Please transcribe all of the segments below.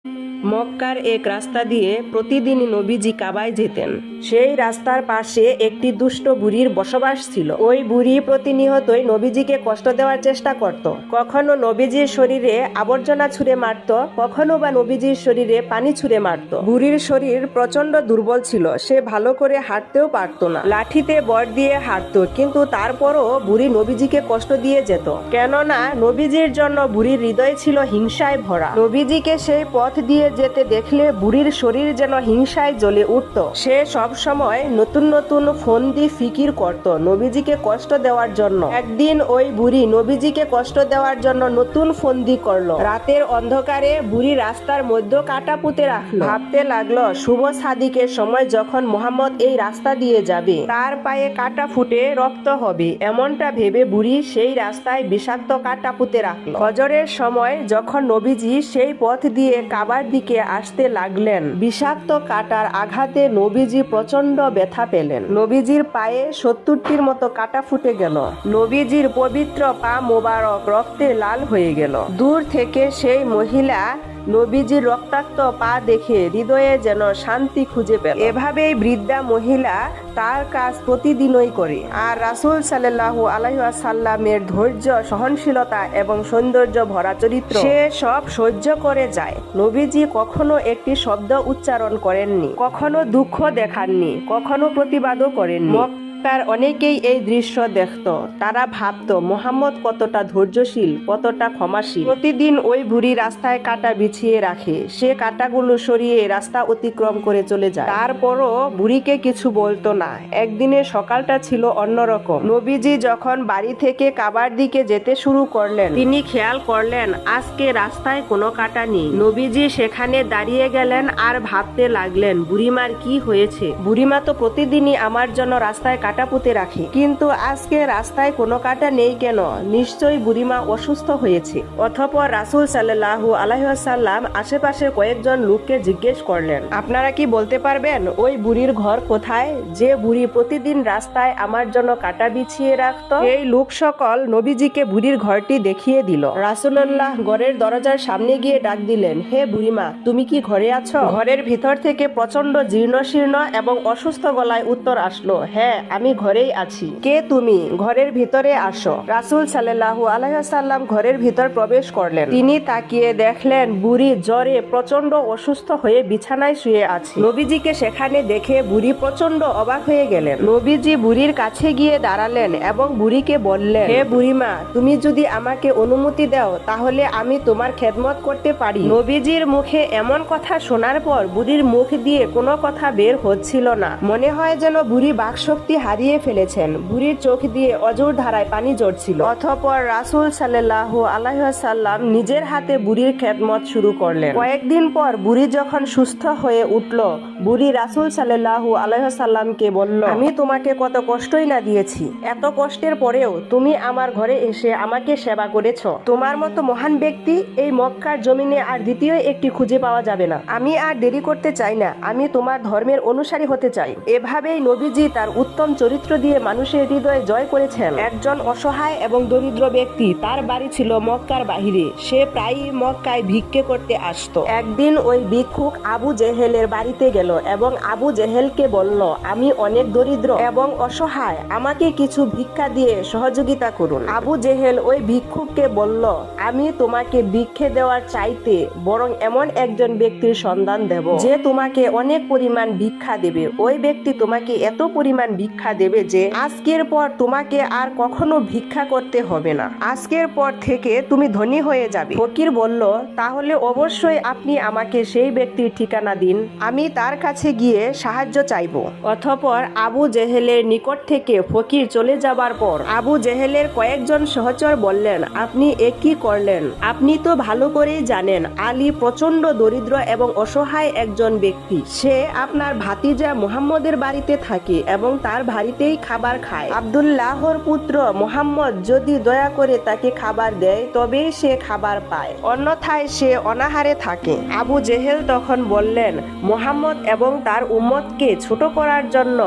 মক্কার এক রাস্তা দিয়ে প্রতিদিন নবীজি কাবায় যেতেন। সেই রাস্তার পাশে একটি দুষ্ট বুড়ির বসবাস ছিল। ওই বুড়ি প্রতিনিয়তই নবীজিকে কষ্ট দেওয়ার চেষ্টা করত। কখনো নবীজির শরীরে আবর্জনা ছুঁড়ে মারত, কখনো বা নবীজির শরীরে পানি ছুঁড়ে মারত। বুড়ির শরীর প্রচন্ড দুর্বল ছিল, সে ভালো করে হাঁটতেও পারত না, লাঠিতে বর দিয়ে হাঁটত, কিন্তু তারপরও বুড়ি নবীজিকে কষ্ট দিয়ে যেত। কেননা নবীজির জন্য বুড়ির হৃদয় ছিল হিংসায় ভরা। নবীজিকে সেই পথ দিয়ে যেতে দেখলে বুড়ির শরীর যেন হিংসায় জ্বলে উঠত। সে সব সময় নতুন নতুন ফন্দি ফিকির করত নবীজিকে কষ্ট দেওয়ার জন্য। একদিন ওই বুড়ি নবীজিকে কষ্ট দেওয়ার জন্য নতুন ফন্দি করলো। রাতের অন্ধকারে বুড়ি রাস্তার মধ্যে কাটা পুঁতে রাখলো। ভাবতে লাগলো শুভ সাদিকের সময় যখন মোহাম্মদ এই রাস্তা দিয়ে যাবে তার পায়ে কাটা ফুটে রক্ত হবে, এমনটা ভেবে বুড়ি সেই রাস্তায় বিষাক্ত কাটা পুঁতে রাখলো। ফজরের সময় যখন নবীজি সেই পথ দিয়ে কাবার দিকে আসতে লাগলেন, বিষাক্ত কাটার আঘাতে নবীজি প্রচন্ড ব্যথা পেলেন। নবীজির পায়ে 70টির মতো কাটা ফুটে গেল। নবীজির পবিত্র পা মোবারক রক্তে লাল হয়ে গেল। দূর থেকে সেই মহিলা নবীজির রক্তাক্ত পা দেখে হৃদয়ে যেন শান্তি খুঁজে পেল। এভাবেই বৃদ্ধা মহিলা তার কাজ প্রতিদিনই করে। আর রাসূল সাল্লাল্লাহু আলাইহি ওয়াসাল্লামের ধৈর্য, সহনশীলতা এবং সৌন্দর্য ভরা চরিত্র, সে সব সহ্য করে যায়। নবীজি কখনো একটি শব্দ উচ্চারণ করেননি, কখনো দুঃখ দেখাননি, কখনো প্রতিবাদও করেননি। তার অনেকেই এই দৃশ্য দেখত, তারা ভাবত মোহাম্মদ কতটা ধৈর্যশীল, কতটা ক্ষমাশীল। প্রতিদিন ওই বুড়ি রাস্তায় কাটা বিছিয়ে রাখে, সে কাটাগুলো সরিয়ে রাস্তা অতিক্রম করে চলে যায়। তারপরও বুড়িকে কিছু বলতো না। একদিনের সকালটা ছিল অন্যরকম। নবীজি যখন বাড়ি থেকে কাবার দিকে যেতে শুরু করলেন, তিনি খেয়াল করলেন আজকে রাস্তায় কোনো কাটা নেই। নবীজি সেখানে দাঁড়িয়ে গেলেন আর ভাবতে লাগলেন বুড়িমার কি হয়েছে। বুড়িমা তো প্রতিদিনই আমার জন্য রাস্তায় কাটা পুঁতে রাখে, কিন্তু আজকে রাস্তায় কোনো কাটা নেই কেন? নিশ্চয়ই বুড়িমা অসুস্থ হয়েছে। অতঃপর রাসূল সাল্লাল্লাহু আলাইহি ওয়াসাল্লাম আশেপাশের কয়েকজন লোককে জিজ্ঞেস করলেন, আপনারা কি বলতে পারবেন ওই বুড়ির ঘর কোথায়, যে বুড়ি প্রতিদিন রাস্তায় আমার জন্য কাটা বিছিয়ে রাখত? এই লোক সকল নবীজিকে বুড়ির ঘরটি দেখিয়ে দিল। রাসূলুল্লাহ ঘরের দরজার সামনে গিয়ে ডাক দিলেন, হে বুড়িমা, তুমি কি ঘরে আছো? ঘরের ভিতর থেকে প্রচন্ড জীর্ণশীর্ণ এবং অসুস্থ গলায় উত্তর আসলো, হ্যাঁ আমি ঘরেই আছি। কে তুমি? ঘরের ভিতরে আসো। রাসূল সাল্লাল্লাহু আলাইহি ওয়াসাল্লাম ঘরের ভিতর প্রবেশ করলেন। তিনি তাকিয়ে দেখলেন বুড়ি জ্বরে প্রচন্ড অসুস্থ হয়ে বিছানায় শুয়ে আছে। নবীজিকে সেখানে দেখে বুড়ি প্রচন্ড অবাক হয়ে গেলেন। নবীজি বুড়ির কাছে গিয়ে দাঁড়ালেন এবং বুড়িকে বললেন, হে বুড়িমা, তুমি যদি আমাকে অনুমতি দাও তাহলে আমি তোমার খেদমত করতে পারি। নবীজির মুখে এমন কথা শোনার পর বুড়ির মুখ দিয়ে কোনো কথা বের হচ্ছিল না। মনে হয় যেন বুড়ি বাকশক্তি হারিয়ে ফেলেছেন। বুড়ির চোখ দিয়ে অজর ধারায় পানি ঝরছিল। অতঃপর রাসূল সাল্লাল্লাহু আলাইহি ওয়াসাল্লাম নিজের হাতে বুড়ির খেদমত শুরু করলেন। কয়েকদিন পর বুড়ি যখন সুস্থ হয়ে উঠল, বুড়ি রাসূল সাল্লাল্লাহু আলাইহি ওয়াসাল্লামকে বলল, আমি তোমাকে কত কষ্টই না দিয়েছি, এত কষ্টের পরেও তুমি আমার ঘরে এসে আমাকে সেবা করেছ। তোমার মতো মহান ব্যক্তি এই মক্কার জমিনে আর দ্বিতীয় একটি খুঁজে পাওয়া যাবে না। আমি আর দেরি করতে চাই না, আমি তোমার ধর্মের অনুসারী হতে চাই। এভাবেই নবীজি তার উত্তম চরিত্র দিয়ে মানুষের হৃদয় জয় করেছেন। একজন অসহায় এবং দরিদ্র ব্যক্তি, তার বাড়ি ছিল মক্কার বাহিরে, সে প্রায়ই মক্কায় ভিক্ষে করতে আসতো। একদিন ওই ভিক্ষুক আবু জেহেলের বাড়িতে গেল এবং আবু জেহেলকে বলল, আমি অনেক দরিদ্র এবং অসহায়, আমাকে কিছু ভিক্ষা দিয়ে সহযোগিতা করুন। আবু জেহেল ওই ভিক্ষুককে বলল, আমি তোমাকে ভিক্ষে দেওয়ার চাইতে বরং এমন একজন ব্যক্তির সন্ধান দেব যে তোমাকে অনেক পরিমাণ ভিক্ষা দেবে। ওই ব্যক্তি তোমাকে এত পরিমাণ ভিক্ষা দেবে যে আজকের পর তোমাকে আর কখনো ভিক্ষা করতে হবে না, আজকের পর থেকে তুমি ধনী হয়ে যাবে। ফকির বলল, তাহলে অবশ্যই আপনি আমাকে সেই ব্যক্তির ঠিকানা দিন, আমি তার কাছে গিয়ে সাহায্য চাইব। অতঃপর আবু জেহেলের নিকট থেকে ফকির চলে যাবার পর আবু জেহেলের কয়েকজন সহচর বললেন, আপনি এ কি করলেন? আপনি তো ভালো করেই জানেন আলী প্রচন্ড দরিদ্র এবং অসহায় একজন ব্যক্তি। সে আপনার ভাতিজা মুহাম্মদের বাড়িতে থাকে এবং তার বাড়িতেই খাবার খায়। আব্দুল্লাহর পুত্র মুহাম্মদ যদি দয়া করে তাকে খাবার দেয় তবেই সে খাবার পায়, অন্যথায় সে অনাহারে থাকে। আবু জেহেল তখন বললেন, মুহাম্মদ এবং তার উম্মতকে ছোট করার জন্য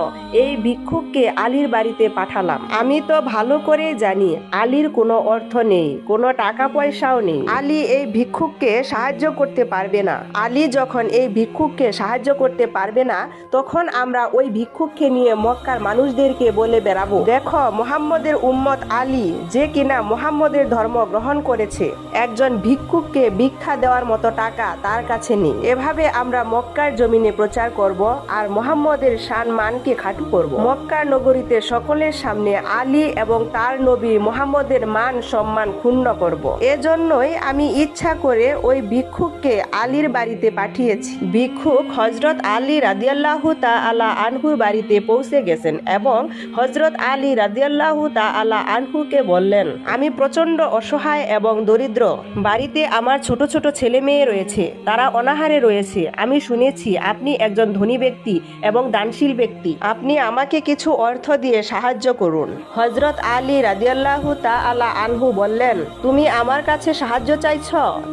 এই ভিক্ষুককে আলীর বাড়িতে পাঠালাম। আমি তো ভালো করে জানি আলীর কোনো অর্থ নেই, কোনো টাকা পয়সাও নেই। আলী এই ভিক্ষুককে সাহায্য করতে পারবে না। আলী যখন এই ভিক্ষুককে সাহায্য করতে পারবে না, তখন আমরা ওই ভিক্ষুককে নিয়ে মক্কার মানুষদেরকে বলে বেড়াবো, দেখো মুহাম্মদের উম্মত আলী যে কিনা মুহাম্মদের ধর্ম গ্রহণ করেছে, একজন ভিক্ষুককে ভিক্ষা দেওয়ার মতো টাকা তার কাছে নেই। এভাবে আমরা মক্কার জমিনে প্রচার করব আর মুহাম্মদের শান মানকে খাটো করব। মক্কার নগরীতে সকলের সামনে আলী এবং তার নবী মুহাম্মদের মান সম্মান ক্ষুণ্ণ করব। এজন্যই আমি ইচ্ছা করে ওই ভিক্ষুককে আলীর বাড়িতে পাঠিয়েছি। ভিক্ষুক হযরত আলী রাদিয়াল্লাহু তাআলা আনহুর বাড়িতে পৌঁছে গেছেন এবং হযরত আলী রাদিয়াল্লাহু তাআলা আনহুকে বললেন, আমি প্রচন্ড অসহায় এবং দরিদ্র। বাড়িতে আমার ছোট ছোট ছেলে মেয়ে রয়েছে, তারা অনাহারে রয়েছে। আমি শুনেছি আপনি একজন ধনী ব্যক্তি এবং দানশীল ব্যক্তি, আপনি আমাকে কিছু অর্থ দিয়ে সাহায্য করুন। হযরত আলী রাদিয়াল্লাহু তাআলা আনহু বললেন, তুমি আমার কাছে সাহায্য চাইছ,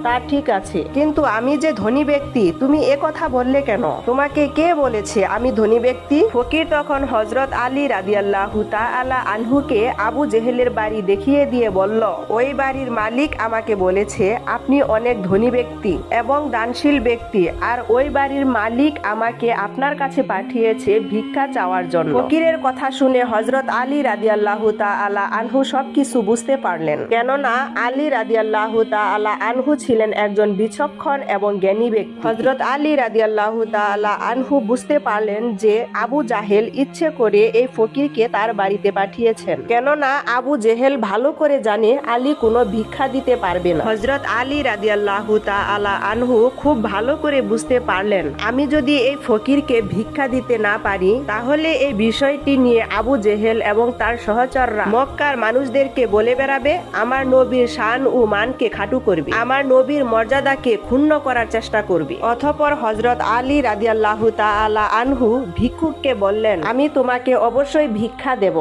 তা ঠিক আছে, কিন্তু আমি যে ধনী ব্যক্তি তুমি এ কথা বললে কেন? তোমাকে কে বলেছে আমি ধনী ব্যক্তি? ফকির তখন হযরত আলী রাদিয়াল্লাহু তাআলা আনহুকে আবু জেহেলের বাড়ি দেখিয়ে দিয়ে বলল, ওই বাড়ির মালিক আমাকে বলেছে আপনি অনেক ধনী ব্যক্তি এবং দানশীল ব্যক্তি, আর ওই বাড়ির মালিক আমাকে আপনার কাছে পাঠিয়েছে ভিক্ষা চাওয়ার জন্য। ফকিরের কথা শুনে হযরত আলী রাদিয়াল্লাহু তাআলা আনহু সবকিছু বুঝতে পারলেন, কেননা আলী রাদিয়াল্লাহু তাআলা আনহু ছিলেন একজন বিচক্ষণ এবং জ্ঞানী ব্যক্তি। হযরত আলী রাদিয়াল্লাহু তাআলা আনহু বুঝতে পারলেন যে আবু জাহেল ইচ্ছে করে এই ফকিরকে তার বাড়িতে পাঠিয়েছেন, কেননা আবু জেহেল ভালো করে জানে আলী কোনো ভিক্ষা দিতে পারবে না। হযরত আলী রাদিয়াল্লাহু তাআলা আনহু খুব ভালো করে বুঝতে পারলেন, আমি যদি এই ফকিরকে ভিক্ষা দিতে না পারি তাহলে এই বিষয়টি নিয়ে আবু জেহেল এবং তার সহচররা মক্কার মানুষদেরকে বলে বেড়াবে, আমার নবীর শান ও মানকে খাটো করবে, আমার নবীর মর্যাদাকে ক্ষুণ্ণ করার চেষ্টা করবে। অতঃপর হযরত আলী রাদিয়াল্লাহু তাআলা আনহু ভিক্ষুককে বললেন, আমি তোমাকে অবশ্যই ভিক্ষা দেব।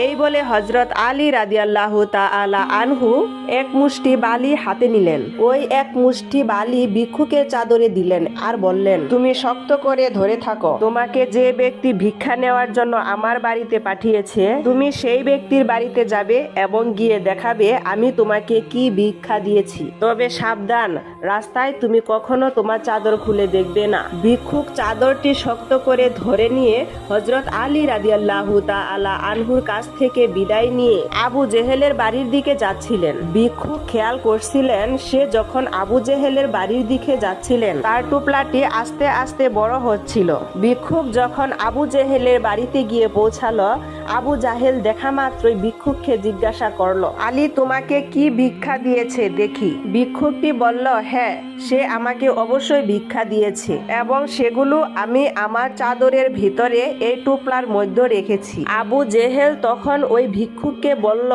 এই বলে হযরত আলী রাদিয়াল্লাহু তাআলা আনহু এক মুষ্টি বালি হাতে নিলেন। ওই এক মুষ্টি বালি ভিক্ষুকের চাদরে দিলেন আর বললেন, তুমি শক্ত করে ধরে থাকো। তোমাকে যে ব্যক্তি ভিক্ষা নেওয়ার জন্য আমার বাড়িতে পাঠিয়েছে, তুমি সেই ব্যক্তির বাড়িতে যাবে এবং গিয়ে দেখাবে আমি তোমাকে কি ভিক্ষা দিয়েছি। তবে সাবধান, রাস্তায় তুমি কখনো তোমার চাদর খুলে দেখবে না। ভিক্ষুক চাদরটি শক্ত করে ধরে নিয়ে হযরত আলী রাদিয়াল্লাহু তাআলা আনহুর কাছ থেকে বিদায় নিয়ে আবু জেহেলের বাড়ির দিকে যাচ্ছিলেন। ভিক্ষুক খেয়াল করছিলেন সে যখন আবু জেহেলের বাড়ির দিকে যাচ্ছিলেন তার টুপলাটি আস্তে আস্তে বড় হচ্ছিল। ভিক্ষুক যখন আবু জেহেলের বাড়িতে গিয়ে পৌঁছালো, আবু জাহেল দেখা মাত্রই ভিক্ষুককে জিজ্ঞাসা করলো, আলী তোমাকে কি ভিক্ষা দিয়েছে দেখি। ভিক্ষুকটি বলল, হ্যাঁ, সে আমাকে অবশ্যই ভিক্ষা দিয়েছে এবং সেগুলো আমি আমার চাদরের ভিতরে এই টুপলার মধ্যে রেখেছি। আবু জেহেল তখন ওই ভিক্ষুককে বলল,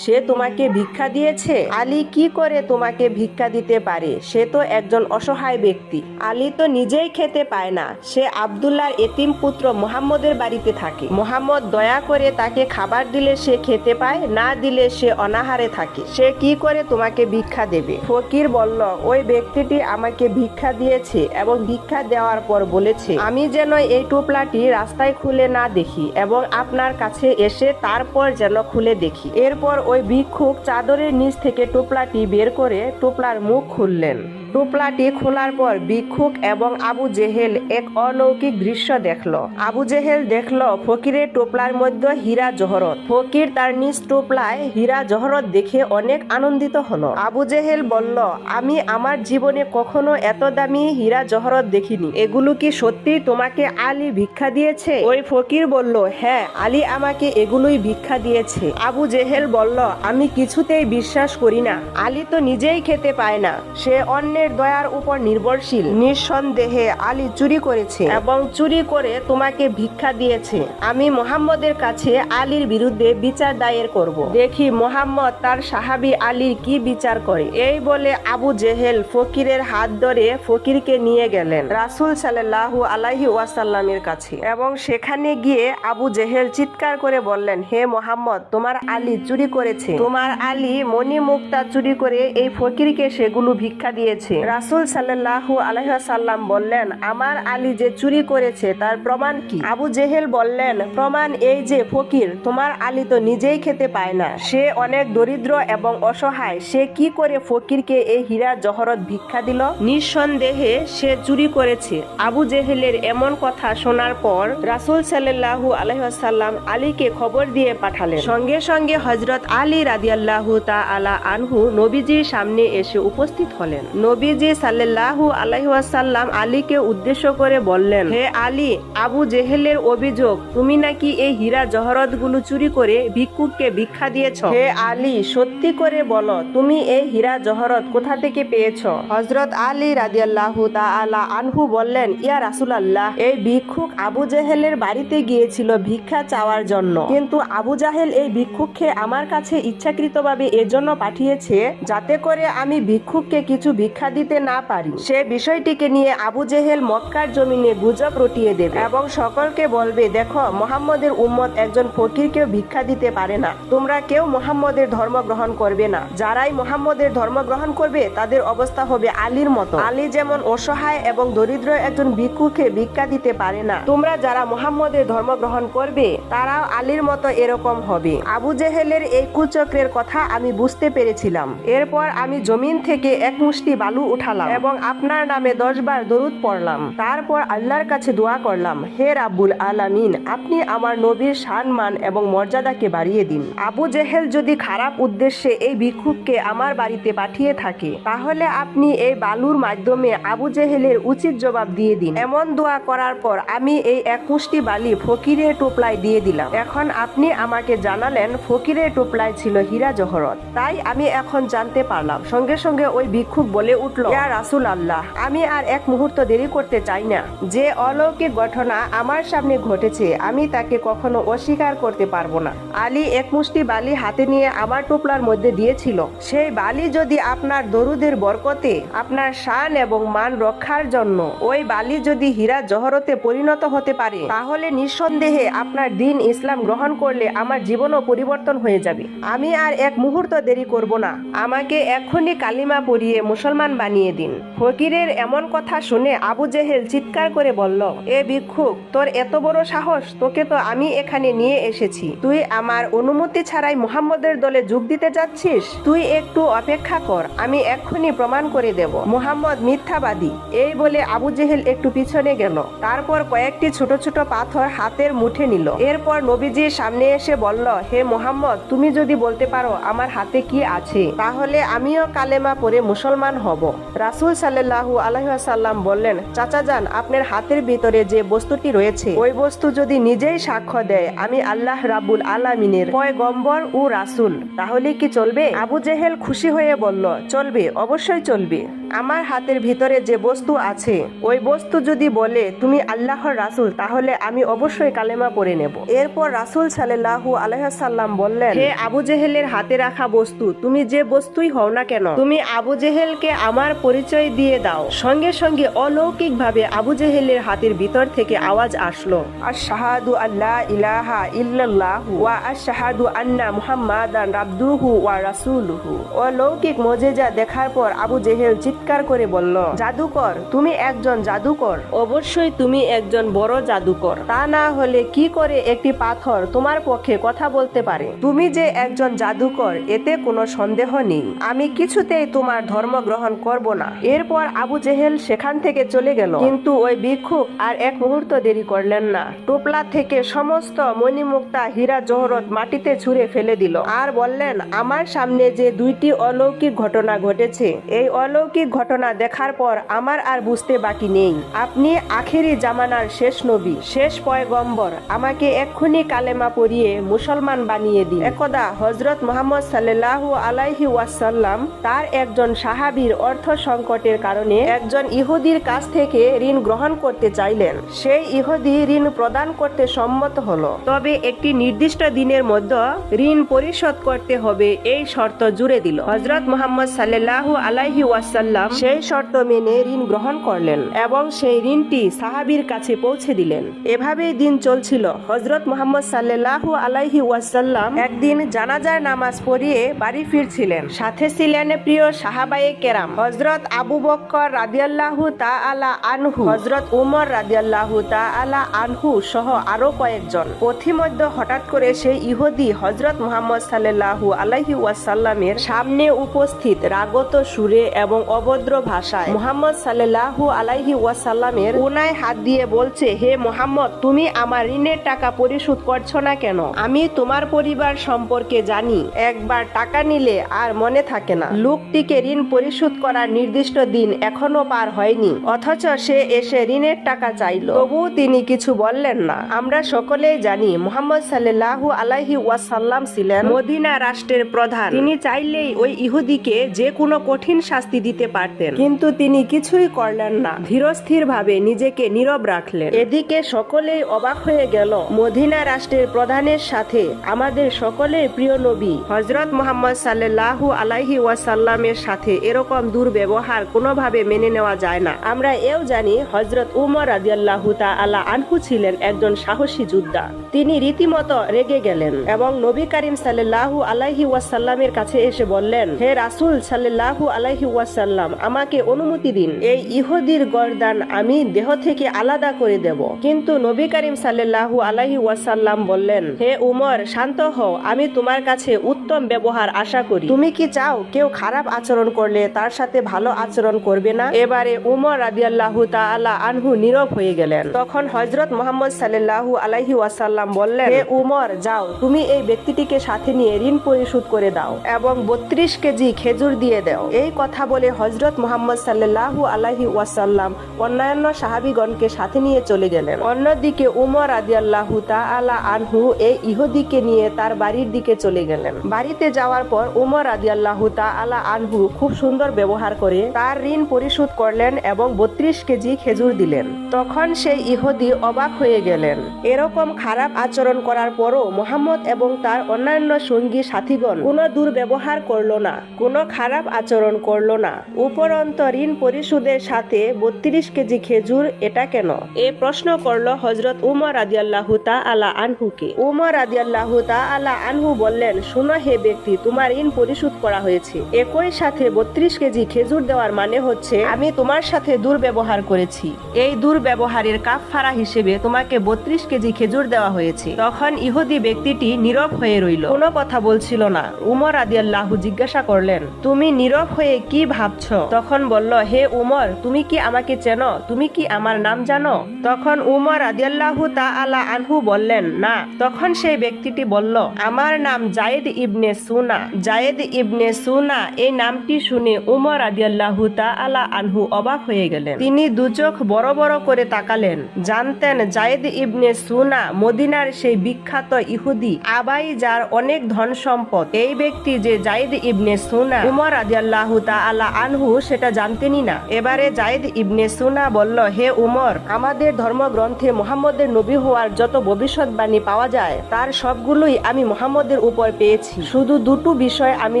সে তোমাকে ভিক্ষা দিয়েছে? আলী কি করে তোমাকে ভিক্ষা দিতে পারে? সে তো একজন অসহায় ব্যক্তি। আলী তো নিজেই খেতে পায় না, সে আব্দুল্লাহর এতিম পুত্র মুহাম্মদের বাড়িতে থাকে। মুহাম্মদ দয়া করে তাকে খাবার দিলে সে খেতে পায়, না দিলে সে অনাহারে থাকে। সে কি করে তোমাকে ভিক্ষা দেবে? ফকির বলল, ওই ব্যক্তিটি আমাকে ভিক্ষা দিয়েছে এবং ভিক্ষা দেওয়ার পর বলেছে আমি যেন এই টুপলাটি রাস্তায় খুলে না দেখি এবং আপনার কাছে এসে তারপর যেন খুলে দেখি। এরপর ওই ভিক্ষুক চাদরের নিচ থেকে টুপলাটি বের করে টুপলার মুখ খুললেন। টুপলাটি খোলার পর ভিক্ষুক এবং আবু জেহেল এক অলৌকিক দৃশ্য দেখলো। আবু জেহেল দেখলো ফকিরের টুপলার মধ্যে হীরা জহরত। ফকির তার নিজ টুপলায় হীরা জহরত দেখে অনেক আনন্দিত হলো। আবু জেহেল বলল, আমি আমার জীবনে কখনো এত দামি হীরা জহরত দেখিনি। এগুলো কি সত্যি তোমাকে আলী ভিক্ষা দিয়েছে? ওই ফকির বলল, হ্যাঁ, আলী আমাকে এগুলোই ভিক্ষা দিয়েছে। আবু জেহেল বলল, আমি কিছুতেই বিশ্বাস করি না। আলী তো নিজেই খেতে পায় না, সে অন্যের দয়ার উপর নির্ভরশীল। নিঃসন্দেহে আলী চুরি করেছে এবং চুরি করে তোমাকে ভিক্ষা দিয়েছে। আমি মুহাম্মদের কাছে কাছে আলীর বিরুদ্ধে বিচার দায়ের করব। দেখি মোহাম্মদ তার সাহাবী আলীর কি বিচার করে। এই বলে আবু জেহেল ফকিরের হাত ধরে ফকিরকে নিয়ে গেলেন রাসূল সাল্লাল্লাহু আলাইহি ওয়াসাল্লামের কাছে, এবং সেখানে গিয়ে আবু জেহেল চিৎকার করে বললেন, হে মোহাম্মদ, তোমার আলী চুরি করেছে, তোমার আলী মণি মুক্তা চুরি করে এই ফকিরকে সেগুলো ভিক্ষা দিয়েছে। রাসূল সাল্লাল্লাহু আলাইহি ওয়াসাল্লাম বললেন, আমার আলী যে চুরি করেছে তার প্রমাণ কি? আবু জেহেল বললেন, প্রমাণ এই যে ফকির, তোমার আলী তো নিজেই খেতে পায় না, সে অনেক দরিদ্র এবং অসহায়, সে কি করে ফকিরকে এই হীরা জহরত ভিক্ষা দিল? নিঃসন্দেহে সে চুরি করেছে। আবু জেহেলের এমন কথা শোনার পর রাসূল সাল্লাল্লাহু আলাইহি ওয়াসাল্লাম আলীকে খবর দিয়ে পাঠালেন। সঙ্গে সঙ্গে হযরত আলী রাদিয়াল্লাহু তাআলা আনহু নবীজির সামনে এসে উপস্থিত হলেন। নবীজি সাল্লাল্লাহু আলাইহি ওয়াসাল্লাম আলীকে উদ্দেশ্য করে বললেন, হে আলী, আবু জেহেলের অভিযোগ তুমি নাকি এই হীরা জহরত গুলো চুরি করে ভিক্ষুককে ভিক্ষা দিয়েছ। হে আলী, সত্যি করে বলো, তুমি এই হীরা জহরত কোথা থেকে পেয়েছ? হযরত আলী রাদিয়াল্লাহু তাআলা আনহু বললেন, ইয়া রাসূলুল্লাহ, এই ভিক্ষুক আবু জেহেলের বাড়িতে গিয়েছিল ভিক্ষা চাওয়ার জন্য, কিন্তু আবু জাহেল এই ভিক্ষুককে আমার কাছে ইচ্ছাকৃতভাবে এজন্য পাঠিয়েছে যাতে করে আমি ভিক্ষুককে কিছু ভিক্ষা দিতে না পারি। সে বিষয়টিকে নিয়ে আবু জেহেল মক্কার জমিনে গুজব রটিয়ে দেবে এবং সকলকে বলবে, দেখো, মুহাম্মদের উম্মত একজন ফকিরকেও ভিক্ষা দিতে পারে না, তোমরা কেউ মুহাম্মদের ধর্ম গ্রহণ করবে না। যারাই মুহাম্মদের ধর্ম গ্রহণ করবে তাদের অবস্থা হবে আলীর মতো। আলী যেমন অসহায় এবং দরিদ্র একজন ভিক্ষুককে ভিক্ষা দিতে পারে না, তোমরা যারা মুহাম্মদের ধর্ম গ্রহণ করবে তারাও আলীর মতো এরকম হবে। আবু জেহেলের এই কুচক্রের কথা আমি বুঝতে পেরেছিলাম। এরপর আমি জমিন থেকে এক মুষ্টি বালু উঠালাম এবং আপনার নামে 10 বার দরুদ পড়লাম। তারপর আল্লাহর কাছে দোয়া করলাম, হে রাব্বুল আলামিন, আপনি আমার নবীর সম্মান এবং মর্যাদাকে বাড়িয়ে দিন। আবু জেহেল যদি খারাপ উদ্দেশ্যে এই ভিক্ষুককে আমার বাড়িতে পাঠিয়ে থাকে তাহলে আপনি এই বালুর মাধ্যমে আবু জেহেলের উচিত জবাব দিয়ে দিন। এমন দোয়া করার পর আমি এই এক মুষ্টি বালি ফকিরের টোপলায় দিয়ে দিলাম। এখন আপনি আমাকে জানালেন ফকিরের টোপলায় ছিল হীরা জহরত, তাই আমি এখন জানতে পারলাম। সঙ্গে সঙ্গে ওই ভিক্ষুক বলে উঠল, ইয়া রাসূলুল্লাহ, আমি আর এক মুহূর্ত দেরি করতে চাই না। যে অলৌকিক ঘটনা আমার সামনে ঘটেছে আমি তাকে কখনো অস্বীকার করতে পারবো না। আলী এক মুষ্টি বালি হাতে নিয়ে আমার টোপলার মধ্যে দিয়েছিল। সেই বালি যদি আপনার দরুদের বরকতে, আপনার শান এবং মান রক্ষার জন্য ওই বালি যদি হীরা জহরতে পরিণত হতে পারে তাহলে নিঃসন্দেহে আপনার দিন ইসলাম গ্রহণ করলে আমার জীবনও পরিবর্তন হয়ে যাবে। আমি আর এক মুহূর্ত দেরি করব না, আমাকে এক্ষুনি কালিমা পড়িয়ে মুসলমান বানিয়ে দিন। ফকিরের এমন কথা শুনে আবু জেহেল চিৎকার করে বলল, এ ভিক্ষুক, তোর এত বড় সাহস, তোকে তো আমি এখানে নিয়ে এসেছি, তুই আমার অনুমতি ছাড়াই মুহাম্মদের দলে যোগ দিতে যাচ্ছিস? তুই একটু অপেক্ষা কর, আমি এক্ষুনি প্রমাণ করে দেব মুহাম্মদ মিথ্যাবাদী। এই বলে আবু জেহেল একটু পিছনে গেল। তারপর কয়েকটি ছোট ছোট পাথর হাতের মুঠে নিল। এরপর নবীজির সামনে এসে বলল, হে মুহাম্মদ, তুমি যদি বলতে পারো আমার হাতে কি আছে তাহলে আমিও কালেমা পড়ে মুসলমান হব। রাসূল সাল্লাল্লাহু আলাইহি ওয়াসাল্লাম বললেন, চাচা যান, আপনার হাতের ভিতরে যে বস্তুটি রয়েছে ওই বস্তু যদি নিজেই সাক্ষ্য দেয় আমি আল্লাহ রাব্বুল আলামিনের পয়গম্বর ও রাসূল, তাহলে কি চলবে? আবু জেহেল খুশি হয়ে বলল, চলবে, অবশ্যই চলবে। আমার হাতের ভিতরে যে বস্তু আছে ওই বস্তু যদি বলে তুমি আল্লাহর রাসূল তাহলে আমি অবশ্যই কালেমা পড়ে নেব। এরপর রাসূল সাল্লাল্লাহু আলাইহি ওয়াসাল্লাম বললেন, হে আবু জেহেলের হাতে রাখা বস্তু, তুমি যে বস্তুই হও না কেন, তুমি আবু জেহেলকে আমার পরিচয় দিয়ে দাও। সঙ্গে সঙ্গে অলৌকিক ভাবে আবু জেহেলের হাতের ভিতর থেকে আওয়াজ আসলো, আশহাদু আল্লা ইলাহা ইল্লাল্লাহু ওয়া আশহাদু আন্না মুহাম্মাদান আবদুহু ওয়া রাসূলুহু। অলৌকিক মুজিজা দেখার পর আবু জেহেল চিৎকার করে বলল, জাদুকর, তুমি একজন জাদুকর, অবশ্যই তুমি একজন বড় জাদুকর। তা না হলে কি করে একটি পাথর তোমার পক্ষে কথা বলতে পারে? তুমি যে একজন জাদুকর এতে কোনো সন্দেহ নেই। আমি কিছুতেই তোমার ধর্ম গ্রহণ করব না। এরপর আবু জেহেল সেখান থেকে চলে গেল। কিন্তু ওই ভিক্ষুক আর এক মুহূর্ত দেরি করলেন না। টোপলা থেকে সমস্ত মণিমুক্তা হীরা জহরত মাটিতে ছুঁড়ে ফেলে দিল আর বললেন, আমার সামনে যে দুইটি অলৌকিক ঘটনা ঘটেছে এই অলৌকিক ঘটনা দেখার পর আমার আর বুঝতে বাকি নেই, আপনি আখেরি জামানার শেষ নবী, শেষ পয়গম্বর। আমাকে এক্ষুনি কালেমা পড়িয়ে মুসলমান বানিয়ে দিন। একদা হযরত মুহাম্মদ সাল্লাল্লাহু আলাইহি ওয়াসাল্লাম তার একজন সাহাবীর অর্থ সংকটের কারণে একজন ইহুদির কাছ থেকে ঋণ গ্রহণ করতে চাইলেন। সেই ইহুদি ঋণ প্রদান করতে সম্মত হলো, তবে একটি নির্দিষ্ট দিনের মধ্যে ঋণ পরিশোধ করতে হবে এই শর্ত জুড়ে দিল। হযরত মুহাম্মদ সাল্লাল্লাহু আলাইহি ওয়াসাল্লাম সেই শর্ত মেনে ঋণ গ্রহণ করলেন এবং সেই ঋণটি সাহাবীর কাছে পৌঁছে দিলেন। এভাবেই দিন চলছিল। হযরত মুহাম্মদ সাল্লাল্লাহু আলাইহি ওয়াসাল্লাম একদিন জানাজার নামাজ পড়িয়ে বাড়ি ফিরছিলেন। সাথে ছিলেন প্রিয় সাহাবায়ে কেরাম হযরত আবু বকর রাদিয়াল্লাহু তাআলা আনহু, হযরত উমর রাদিয়াল্লাহু তাআলা আনহু সহ আরো কয়েকজন। পথিমধ্যে হঠাৎ করে সেই ইহুদি হযরত মুহাম্মদ সাল্লাল্লাহু আলাইহি ওয়াসাল্লামের সামনে উপস্থিত রাগত সুরে এবং অভদ্র ভাষায় মুহাম্মদ সাল্লাল্লাহু আলাইহি ওয়াসাল্লামের কোনায় হাত দিয়ে বলছে, হে মুহাম্মদ, তুমি আমার ঋণের টাকা পরিশোধ করছো না কেন? আমি তোমার পরিবার সম্পর্কে জানি, একবার টাকা নিলে আর মনে থাকে না। লোকটিকে ঋণ পরিশোধ করার নির্দিষ্ট দিন এখনো পার হয়নি, অথচ সে এসে ঋণের টাকা চাইলো, তবুও তিনি কিছু বললেন না। আমরা সকলেই জানি মুহাম্মদ সাল্লাল্লাহু আলাইহি ওয়াসাল্লাম ছিলেন মদিনা রাষ্ট্রের প্রধান। তিনি চাইলেই ওই ইহুদিকে যে কোনো কঠিন শাস্তি দিতে পারতেন, কিন্তু তিনি কিছুই করলেন না। ধীরস্থির ভাবে নিজেকে নীরব রাখলেন। এদিকে সকলেই অবাক হয়ে গেল, মদিনা রাষ্ট্রের প্রধানের সাথে আমাদের সকলের প্রিয় নবী হযরত মুহাম্মদ সাল্লাল্লাহু আলাইহি ওয়াসাল্লামের সাথে এরকম দুর্ব্যবহার কোনোভাবে মেনে নেওয়া যায় না। আমরা এও জানি হযরত উমর রাদিয়াল্লাহু তাআলা আনহু ছিলেন একজন সাহসী যোদ্ধা। তিনি রীতিমতো রেগে গেলেন এবং নবী করিম সাল্লাল্লাহু আলাইহি ওয়াসাল্লামের কাছে এসে বললেন, হে রাসূল সাল্লাল্লাহু আলাইহি ওয়াসাল্লাম, আমাকে অনুমতি দিন, এই ইহুদির গর্দান আমি দেহ থেকে আলাদা করে দেব। কিন্তু নবী করিম সাল্লাল্লাহু আলাইহি ওয়াসাল্লাম বললেন, হে উমর, শান্ত হও, আমি তোমার কাছে উত্তম ব্যবহার আশা করি। তুমি কি চাও কেউ খারাপ আচরণ করলে তার সাথে ভালো আচরণ করবে না? এবারে উমর রাদিয়াল্লাহু তাআলা আনহু নীরব হয়ে গেলেন। তখন হযরত মুহাম্মদ সাল্লাল্লাহু আলাইহি ওয়াসাল্লাম বললেন, হে উমর, যাও, তুমি এই ব্যক্তিটিকে সাথে নিয়ে ঋণ পরিশোধ করে দাও এবং 32 কেজি খেজুর দিয়ে দাও। এই কথা বলে হযরত মুহাম্মদ সাল্লাল্লাহু আলাইহি ওয়াসাল্লাম অন্যান্য সাহাবীগণকে সাথে নিয়ে চলে গেলেন। অন্যদিকে উমর রাদিয়াল্লাহু তাআলা আনহু এই ইহুদিকে নিয়ে তার বাড়ির দিকে চলে গেলেন। বাড়িতে যাওয়ার পর উমর রাদিয়াল্লাহু তাআলা আনহু খুব সুন্দর ব্যবহার করে তার ঋণ পরিশোধ করলেন এবং 32 কেজি খেজুর দিলেন। তখন সেই ইহুদি অবাক হয়ে গেলেন। এরকম খারাপ আচরণ করার পরও মুহাম্মদ এবং তার অন্যান্য সঙ্গী সাথীগণ কোনো দুর্ব্যবহার করলো না, কোনো খারাপ আচরণ করলো না। উপরন্ত ঋণ পরিশোধের সাথে 32 কেজি খেজুর, এটা কেন? এ প্রশ্ন করলো হযরত উমর রাদিয়াল্লাহু তাআলা আনহুকে। উমর রাদিয়াল্লাহু তাআলা আনহু বললেন, শুনো হে ব্যক্তি, তোমার ঋণ পরিশোধ করা হয়েছে। একই সাথে 32 কেজি খেজুর দেওয়ার মানে হচ্ছে আমি তোমার সাথে দুর্ব্যবহার করেছি। এই দুর্ব্যবহারের কাফফারা হিসেবে তোমাকে 32 কেজি খেজুর দেওয়া হয়েছে। তখন ইহুদি ব্যক্তিটি নীরব হয়ে রইল, কোনো কথা বলছিল না। উমর রাদিয়াল্লাহু জিজ্ঞাসা করলেন, তুমি নীরব হয়ে কি ভাবছো? তখন বলল, হে উমর, তুমি কি আমাকে চেনো? তুমি কি আমার নাম জানো? তখন উমর রাদিয়াল্লাহু তাআলা আনহু বললেন, না। তখন সেই ব্যক্তিটি বলল, আমার নাম যায়েদ ইবনে সুনা। যায়েদ ইবনে সুনা এই নামটি শুনে উমর রাদিয়াল্লাহু তাআলা আনহু অবাক হয়ে গেলেন। তিনি দুচোখ বড় বড় করে তাকালেন। জানতেন যায়েদ ইবনে সুনা মদিনার সেই বিখ্যাত ইহুদি আবাই, যার অনেক ধন সম্পদ। এই ব্যক্তি যে যায়েদ ইবনে সুনা, উমর রাদিয়াল্লাহু তাআলা আনহু সেটা জানতেনই না। এবারে যায়েদ ইবনে সুনা বলল, হে উমর, আমাদের ধর্মগ্রন্থে মুহাম্মদের নবী হওয়ার যত ভবিষ্যৎবাণী পাওয়া যায় তার সবগুলোই আমি মুহাম্মদের উপর পেয়েছি। শুধু দুটো বিষয় আমি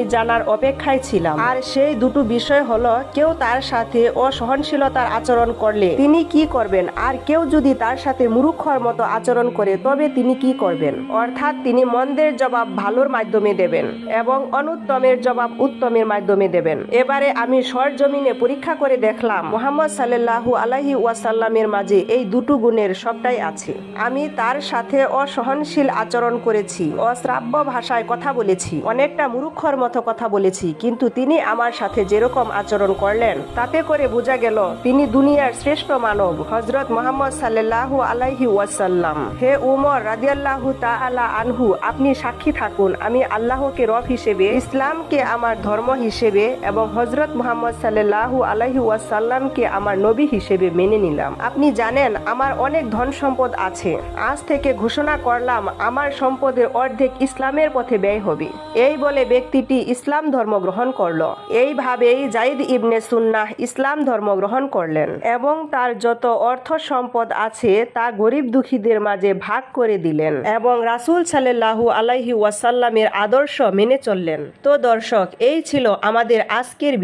জানার অপেক্ষায় ছিলাম, আর সেই দুটো বিষয় হলো, কেউ তার সাথে অসহনশীলতার আচরণ করলে তিনি কি করবেন, আর কেউ যদি তার সাথে মূর্খর মতো আচরণ করে তবে তিনি কি করবেন। অর্থাৎ তিনি মন্দের জবাব ভালোর মাধ্যমে দেবেন এবং অনুত্তমের জবাব উত্তমের মাধ্যমে দেবেন। এবারে আমি সরজমিনে পরীক্ষা করে দেখলাম মুহাম্মদ সাল্লাল্লাহু আলাইহি ওয়াসাল্লামের মাঝে এই দুটো গুণের সবটাই আছে। আমি তার সাথে অসহনশীল আচরণ করেছি, অশ্রাব্য ভাষায় কথা বলেছি, অনেকটা মূর্খর মতো কথা বলেছি, কিন্তু তিনি আমার সাথে যেরকম আচরণ করলেন তাতে করে বোঝা গেল তিনি দুনিয়ার শ্রেষ্ঠ মানব, হযরত মুহাম্মদ সাল্লাল্লাহু আলাইহি ওয়াসাল্লাম। হে উমর রাদিয়াল্লাহু তাআলা আনহু, আপনি সাক্ষী থাকুন, আমি আল্লাহকে রব হিসেবে, ইসলামকে আমার ধর্ম হিসেবে এবং হযরত মুহাম্মদ মুহাম্মদ সাল্লাল্লাহু আলাইহি ওয়াসাল্লামকে আমার নবী হিসেবে মেনে নিলাম। আপনি জানেন আমার অনেক ধন সম্পদ আছে, আজ থেকে ঘোষণা করলাম আমার সম্পদের অর্ধেক ইসলামের পথে ব্যয় হবে। এই বলে ব্যক্তিটি ইসলাম ধর্ম গ্রহণ করল। এইভাবেই যায়েদ ইবনে সুন্নাহ ইসলাম ধর্ম গ্রহণ করলেন এবং তার যত অর্থ সম্পদ আছে তা গরিব দুঃখীদের মাঝে ভাগ করে দিলেন এবং রাসূল সাল্লাল্লাহু আলাইহি ওয়াসাল্লামের আদর্শ মেনে চললেন। তো দর্শক, এই ছিল আমাদের আজকের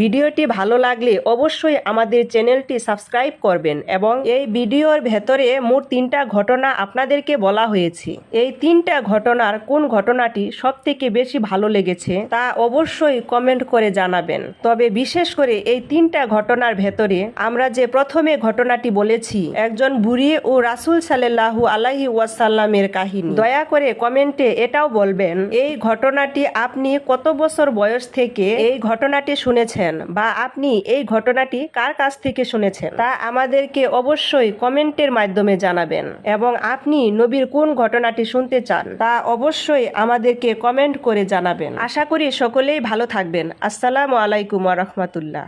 ভিডিওটি ভালো লাগলে অবশ্যই আমাদের চ্যানেলটি সাবস্ক্রাইব করবেন এবং এই ভিডিওর ভেতরে মোট 3টা ঘটনা আপনাদেরকে বলা হয়েছে। এই 3টা ঘটনার কোন ঘটনাটি সবথেকে বেশি ভালো লেগেছে তা অবশ্যই কমেন্ট করে জানাবেন। তবে বিশেষ করে এই 3টা ঘটনার ভেতরে আমরা যে প্রথমে ঘটনাটি বলেছি, একজন বুড়ি ও রাসূল সাল্লাল্লাহু আলাইহি ওয়াসাল্লামের কাহিনী, দয়া করে কমেন্টে এটাও বলবেন এই ঘটনাটি আপনি কত বছর বয়স থেকে এই ঘটনাটি শুনেছেন বা আপনি এই ঘটনাটি কার কাছ থেকে শুনেছেন তা আমাদেরকে অবশ্যই কমেন্টের মাধ্যমে জানাবেন এবং আপনি নবীর কোন ঘটনাটি শুনতে চান তা অবশ্যই আমাদেরকে কমেন্ট করে জানাবেন। আশা করি সকলেই ভালো থাকবেন। আসসালামু আলাইকুম ওয়া রাহমাতুল্লাহ।